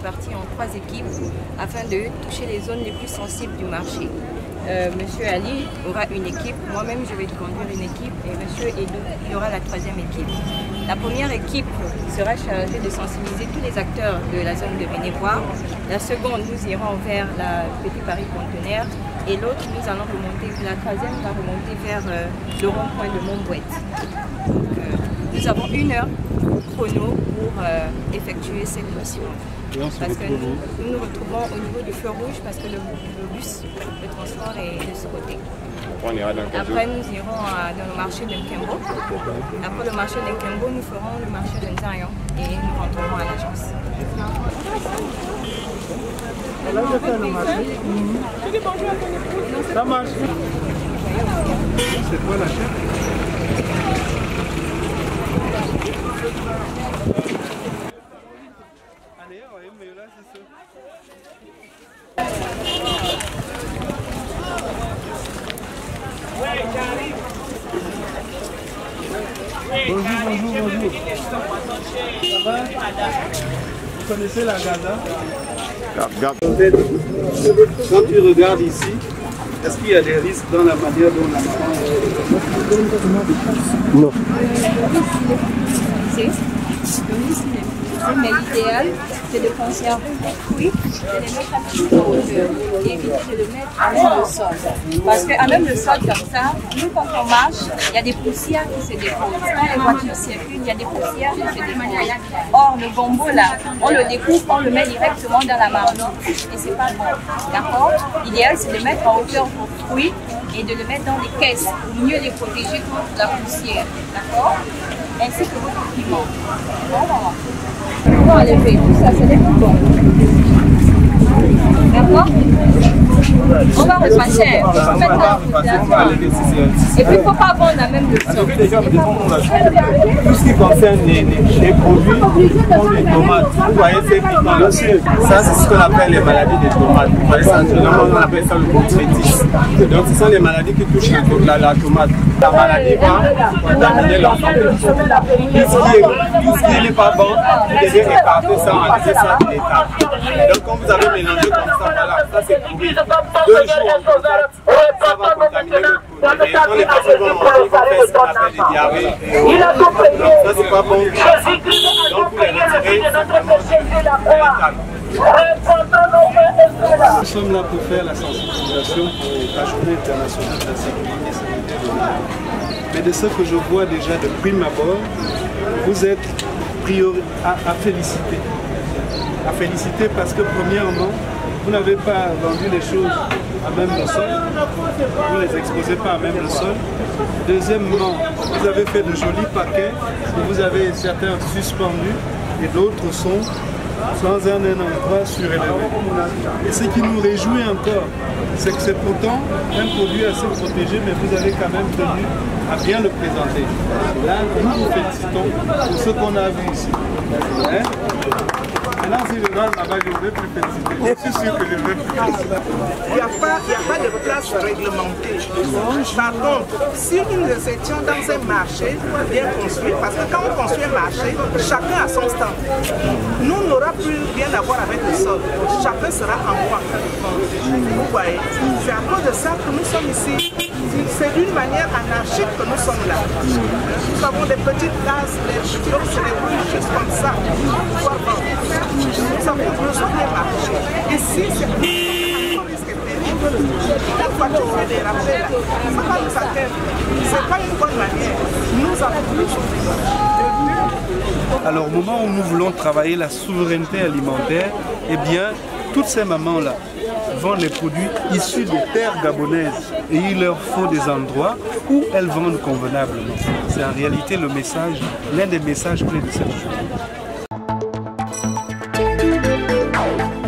répartis en 3 équipes afin de toucher les zones les plus sensibles du marché. Monsieur Ali aura une équipe, moi-même je vais conduire une équipe et Monsieur Edou il aura la 3e équipe. La première équipe sera chargée de sensibiliser tous les acteurs de la zone de Bénévoire. La seconde, nous irons vers la Petit Paris Conteneur et l'autre, nous allons remonter, la 3e va remonter vers le rond-point de Montbouette. Nous avons 1 heure chrono pour effectuer cette mission. Parce que nous nous retrouvons au niveau du feu rouge parce que le bus, le transport est de ce côté. Après, nous irons dans le marché de Nkembo. Après le marché de Nkembo, nous ferons le marché de Nzayon et nous rentrerons à l'agence. Là, je fais le marché. Ça marche. C'est quoi la chaîne? Allez, ouais, mais là, c'est ça. Bonjour. Ça va? Vous connaissez la Gaza? Quand tu regardes ici, est-ce qu'il y a des risques dans la manière dont la maman... Non. Mais l'idéal, c'est de conserver les fruits, de les mettre un petit peu en hauteur et éviter de le mettre à même le sol. Parce qu'à même le sol comme ça, nous quand on marche, il y a des poussières qui se déposent. Quand les voitures circulent, il y a des poussières qui se déposent. Or, le gombo là, on le découpe, on le met directement dans la marmite et c'est pas bon. D'accord? L'idéal, c'est de mettre en hauteur vos fruits et de le mettre dans les caisses pour mieux les protéger contre la poussière. D'accord? Ainsi que votre piment. Voilà. On va enlever tout ça, c'est des boutons. D'accord? On va repasser. Et puis il ne faut pas vendre la même leçon. Tout ce qui concerne les produits, comme les tomates, vous voyez ces piquants-là, ça c'est ce qu'on appelle les maladies des tomates. Vous voyez ça, on appelle ça le botrytis. Donc ce sont les maladies qui touchent la tomate. La maladie va contaminer l'enfant. Tout ce qui n'est pas bon, vous devez écarter ça en laisser ça en état. Donc quand vous avez mélangé comme ça, voilà, ça c'est pourri. 2 jours en contact, ça va contaminer le produit. Et quand les personnes vont manger, ils vont faire ce qu'on appelle des diarrhées. Donc ça c'est pas bon. Donc pour les retirer, c'est vraiment nous sommes là pour faire la sensibilisation pour la journée internationale de la sécurité sanitaire de l'Union. Mais de ce que je vois déjà de prime abord, vous êtes à féliciter. À féliciter parce que premièrement, vous n'avez pas vendu les choses à même le sol, vous ne les exposez pas à même le sol. Deuxièmement, vous avez fait de jolis paquets, vous avez certains suspendus et d'autres sont dans un endroit surélevé. Et ce qui nous réjouit encore, c'est que c'est pourtant un produit assez protégé, mais vous avez quand même tenu à bien le présenter. Là, nous vous félicitons pour ce qu'on a vu ici. Hein? Maintenant, si je rentre là-bas, je vais plus féliciter. Je suis sûr que je vais plus féliciter. Il n'y a pas de place réglementée. Par contre, si nous étions dans un marché bien construit, parce que quand on construit un marché, chacun a son stand. Nous n'aura plus rien à voir avec le sol. Chacun sera en roi. Vous voyez, c'est à cause de ça que nous sommes ici. C'est d'une manière anarchique que nous sommes là. Nous avons des petites cases, des petits choses comme ça. Nous avons besoin des marchés. Ici, c'est un risque terrible. Chaque fois que tu fais des rappels, ça va nous atteindre. Ce n'est pas une bonne manière. Nous avons besoin des marchés. Alors, au moment où nous voulons travailler la souveraineté alimentaire, eh bien, toutes ces mamans-là vendent les produits issus des terres gabonaises et il leur faut des endroits où elles vendent convenablement. C'est en réalité le message, l'un des messages clés de cette journée.